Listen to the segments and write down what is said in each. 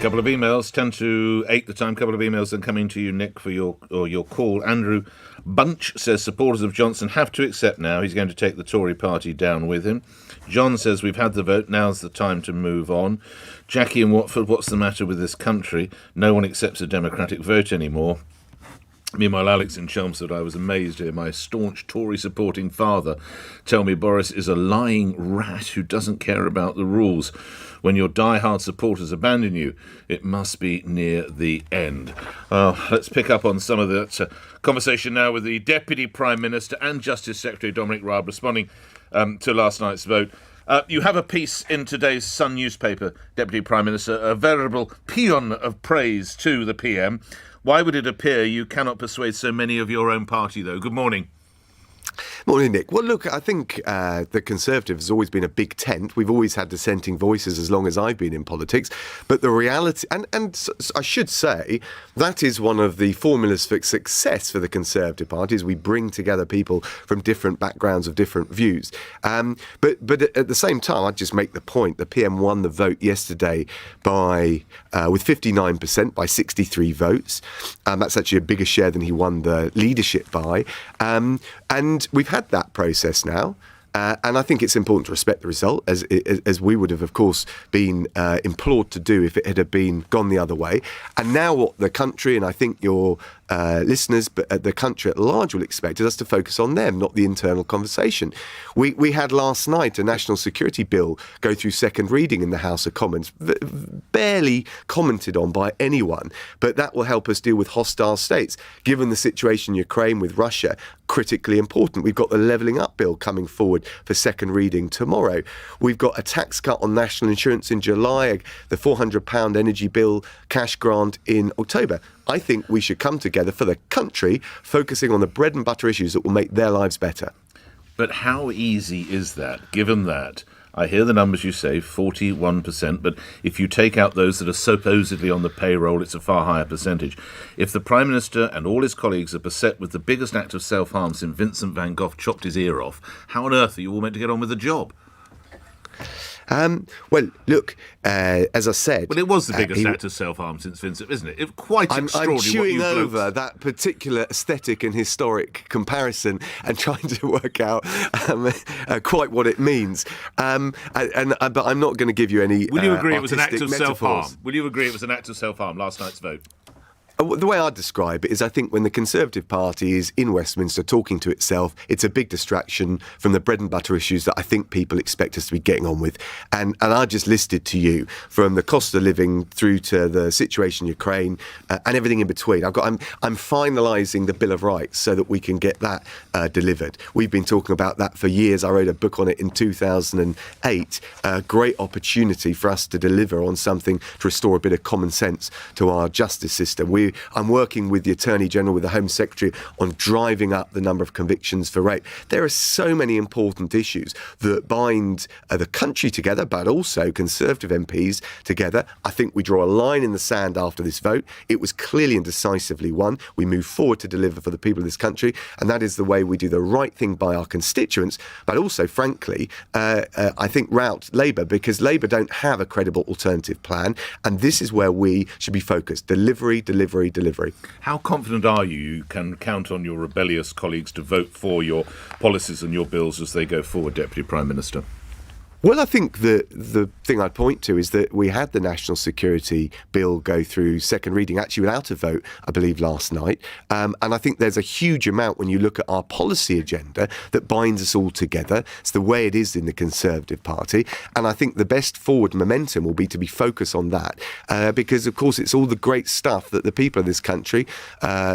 Couple of emails, 10 to 8 the time. Couple of emails then coming to you, Nick, for your call. Andrew Bunch says supporters of Johnson have to accept now he's going to take the Tory party down with him. John says we've had the vote, now's the time to move on. Jackie in Watford, what's the matter with this country? No one accepts a democratic vote anymore. Meanwhile, Alex in Chelmsford, I was amazed to hear my staunch Tory-supporting father tell me Boris is a lying rat who doesn't care about the rules. When your die-hard supporters abandon you, it must be near the end. Let's pick up on some of that conversation now with the Deputy Prime Minister and Justice Secretary Dominic Raab responding to last night's vote. You have a piece in today's Sun newspaper, Deputy Prime Minister, a veritable paean of praise to the PM. Why would it appear you cannot persuade so many of your own party, though? Good morning. Morning, Nick. Well, look, I think the Conservatives has always been a big tent. We've always had dissenting voices as long as I've been in politics. But the reality, and I should say, that is one of the formulas for success for the Conservative Party, is we bring together people from different backgrounds of different views. But at the same time, I'd just make the point, the PM won the vote yesterday with 59%, by 63 votes. That's actually a bigger share than he won the leadership by. And we've had that process now. And I think it's important to respect the result, as we would have, of course, been implored to do if it had been gone the other way. And now what the country, and I think your listeners, but the country at large will expect, is us to focus on them, not the internal conversation. We had last night a national security bill go through second reading in the House of Commons, barely commented on by anyone, but that will help us deal with hostile states. Given the situation in Ukraine with Russia, critically important. We've got the Levelling Up bill coming forward for second reading tomorrow. We've got a tax cut on national insurance in July, the £400 energy bill cash grant in October. I think we should come together for the country, focusing on the bread and butter issues that will make their lives better. But how easy is that, given that I hear the numbers you say, 41%, but if you take out those that are supposedly on the payroll, it's a far higher percentage. If the Prime Minister and all his colleagues are beset with the biggest act of self-harm since Vincent van Gogh chopped his ear off, how on earth are you all meant to get on with the job? Well, look, as I said... Well, it was the biggest act of self-harm since Vincent, isn't it? It's quite extraordinary. I'm chewing over that particular aesthetic and historic comparison and trying to work out quite what it means. But I'm not going to give you any Will you agree it was an act of metaphors. self-harm? Will you agree it was an act of self-harm, last night's vote? The way I describe it is I think when the Conservative Party is in Westminster talking to itself, it's a big distraction from the bread and butter issues that I think people expect us to be getting on with. And I just listed to you from the cost of living through to the situation in Ukraine and everything in between. I'm finalising the Bill of Rights so that we can get that delivered. We've been talking about that for years. I wrote a book on it in 2008. A great opportunity for us to deliver on something to restore a bit of common sense to our justice system. I'm working with the Attorney General, with the Home Secretary, on driving up the number of convictions for rape. There are so many important issues that bind the country together, but also Conservative MPs together. I think we draw a line in the sand after this vote. It was clearly and decisively won. We move forward to deliver for the people of this country, and that is the way we do the right thing by our constituents, but also, frankly, I think rout Labour, because Labour don't have a credible alternative plan, and this is where we should be focused. Delivery. How confident are you can count on your rebellious colleagues to vote for your policies and your bills as they go forward, Deputy Prime Minister? Well, I think the thing I'd point to is that we had the National Security Bill go through second reading, actually without a vote, I believe, last night. And I think there's a huge amount when you look at our policy agenda that binds us all together. It's the way it is in the Conservative Party. And I think the best forward momentum will be to be focused on that because, of course, it's all the great stuff that the people of this country,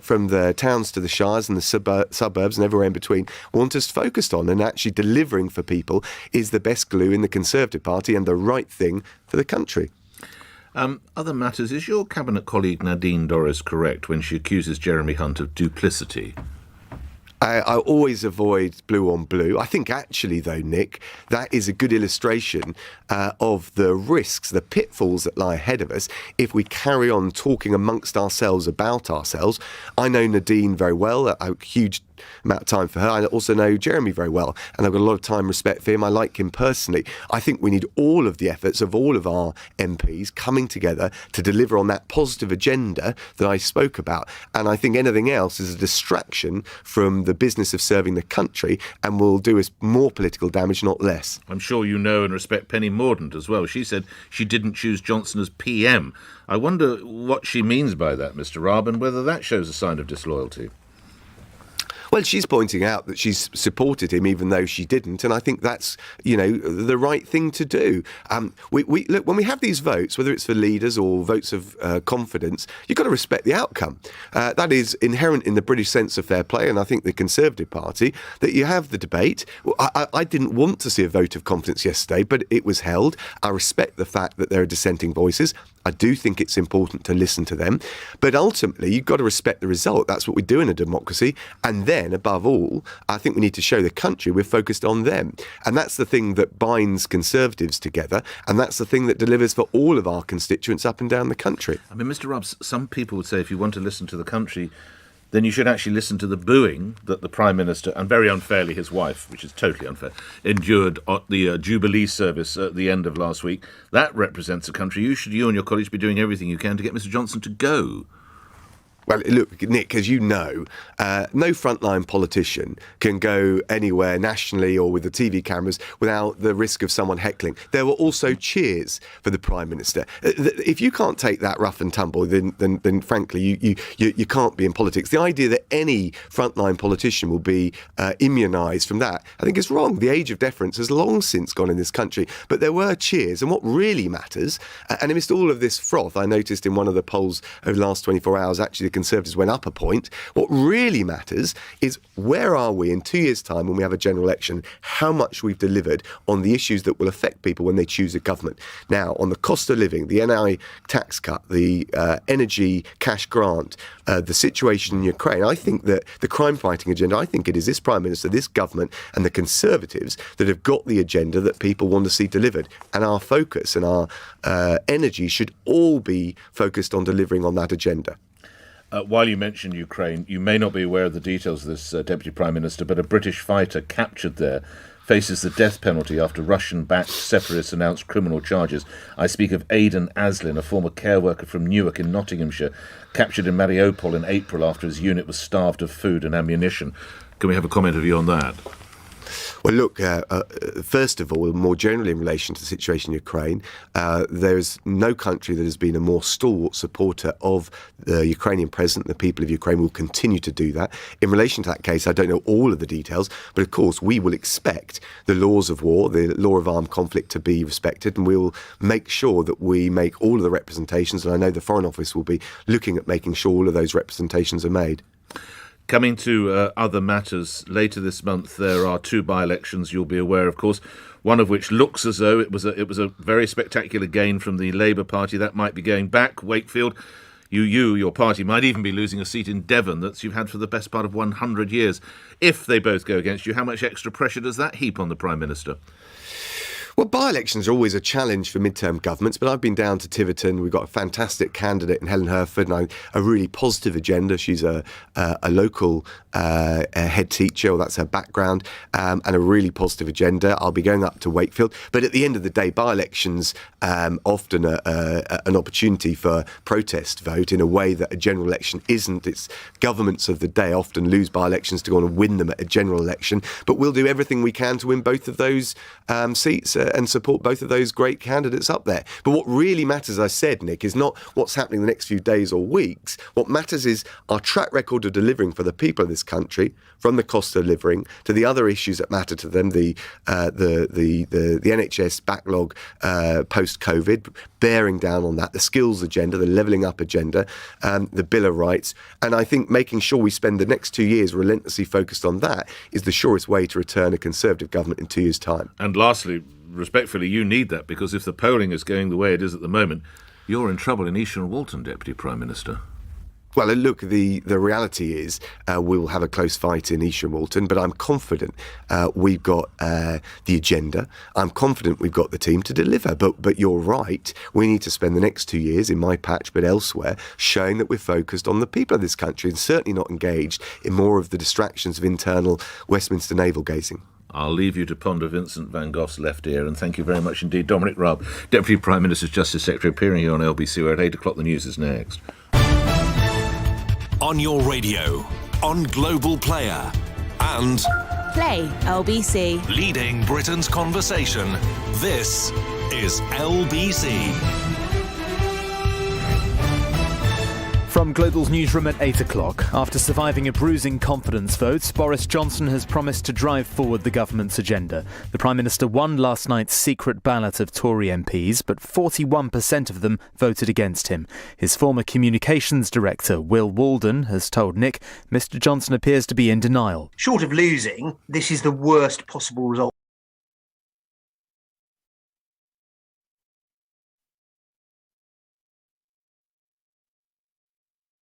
from the towns to the shires and the suburbs and everywhere in between, want us focused on. And actually delivering for people is the best glue in the Conservative Party and the right thing for the country. Other matters, is your cabinet colleague Nadine Dorries correct when she accuses Jeremy Hunt of duplicity? I always avoid blue on blue. I think actually, though, Nick, that is a good illustration of the risks, the pitfalls that lie ahead of us if we carry on talking amongst ourselves about ourselves. I know Nadine very well, a huge amount of time for her. I also know Jeremy very well, and I've got a lot of time and respect for him. I like him personally. I think we need all of the efforts of all of our MPs coming together to deliver on that positive agenda that I spoke about. And I think anything else is a distraction from the business of serving the country and will do us more political damage, not less. I'm sure you know and respect Penny Mordaunt as well. She said she didn't choose Johnson as PM. I wonder what she means by that, Mr. Raab, and whether that shows a sign of disloyalty. Well, she's pointing out that she's supported him even though she didn't, and I think that's, the right thing to do. We look, when we have these votes, whether it's for leaders or votes of confidence, you've got to respect the outcome. That is inherent in the British sense of fair play, and I think the Conservative Party, that you have the debate. I didn't want to see a vote of confidence yesterday, but it was held. I respect the fact that there are dissenting voices. I do think it's important to listen to them. But ultimately, you've got to respect the result. That's what we do in a democracy. And then, above all, I think we need to show the country we're focused on them. And that's the thing that binds Conservatives together. And that's the thing that delivers for all of our constituents up and down the country. I mean, Mr. Raab, some people would say if you want to listen to the country, then you should actually listen to the booing that the Prime Minister, and very unfairly his wife, which is totally unfair, endured at the Jubilee service at the end of last week. That represents a country. You and your colleagues be doing everything you can to get Mr. Johnson to go. Well, look, Nick, as you know, no frontline politician can go anywhere nationally or with the TV cameras without the risk of someone heckling. There were also cheers for the Prime Minister. If you can't take that rough and tumble, then frankly, you can't be in politics. The idea that any frontline politician will be immunised from that, I think is wrong. The age of deference has long since gone in this country. But there were cheers. And what really matters, and amidst all of this froth, I noticed in one of the polls over the last 24 hours, actually, the Conservatives went up a point. What really matters is where are we in 2 years' time when we have a general election, how much we've delivered on the issues that will affect people when they choose a government. Now, on the cost of living, the NI tax cut, the energy cash grant, the situation in Ukraine, I think that the crime-fighting agenda, I think it is this Prime Minister, this government and the Conservatives that have got the agenda that people want to see delivered. And our focus and our energy should all be focused on delivering on that agenda. While you mention Ukraine, you may not be aware of the details of this, Deputy Prime Minister, but a British fighter captured there faces the death penalty after Russian-backed separatists announced criminal charges. I speak of Aidan Aslin, a former care worker from Newark in Nottinghamshire, captured in Mariupol in April after his unit was starved of food and ammunition. Can we have a comment of you on that? Well, look, first of all, more generally in relation to the situation in Ukraine, there's no country that has been a more stalwart supporter of the Ukrainian president. The people of Ukraine will continue to do that. In relation to that case, I don't know all of the details, but of course we will expect the laws of war, the law of armed conflict to be respected, and we'll make sure that we make all of the representations, and I know the Foreign Office will be looking at making sure all of those representations are made. Coming to other matters, later this month there are two by-elections you'll be aware, of course, one of which looks as though it was a very spectacular gain from the Labour Party. That might be going back. Wakefield, your party might even be losing a seat in Devon that you've had for the best part of 100 years. If they both go against you, how much extra pressure does that heap on the Prime Minister? Well, by-elections are always a challenge for mid-term governments, but I've been down to Tiverton. We've got a fantastic candidate in Helen Herford and a really positive agenda. She's a local head teacher, or that's her background, and a really positive agenda. I'll be going up to Wakefield. But at the end of the day, by-elections often are an opportunity for protest vote in a way that a general election isn't. It's governments of the day often lose by-elections to go on and win them at a general election. But we'll do everything we can to win both of those seats and support both of those great candidates up there. But what really matters, I said, Nick, is not what's happening the next few days or weeks. What matters is our track record of delivering for the people of this country, from the cost of living to the other issues that matter to them, the NHS backlog post-COVID, bearing down on that, the skills agenda, the levelling up agenda, the Bill of Rights. And I think making sure we spend the next 2 years relentlessly focused on that is the surest way to return a Conservative government in 2 years' time. And lastly, respectfully, you need that, because if the polling is going the way it is at the moment, you're in trouble in Esher and Walton, Deputy Prime Minister. Well, look, the reality is we'll have a close fight in Esher and Walton, but I'm confident we've got the agenda. I'm confident we've got the team to deliver. But you're right. We need to spend the next 2 years in my patch, but elsewhere, showing that we're focused on the people of this country and certainly not engaged in more of the distractions of internal Westminster navel gazing. I'll leave you to ponder Vincent van Gogh's left ear, and thank you very much indeed. Dominic Raab, Deputy Prime Minister's Justice Secretary, appearing here on LBC, where at 8 o'clock the news is next. On your radio, on Global Player, and Play LBC. leading Britain's conversation. This is LBC. From Global's newsroom at 8 o'clock, after surviving a bruising confidence vote, Boris Johnson has promised to drive forward the government's agenda. The Prime Minister won last night's secret ballot of Tory MPs, but 41% of them voted against him. His former communications director, Will Walden, has told Nick Mr Johnson appears to be in denial. Short of losing, this is the worst possible result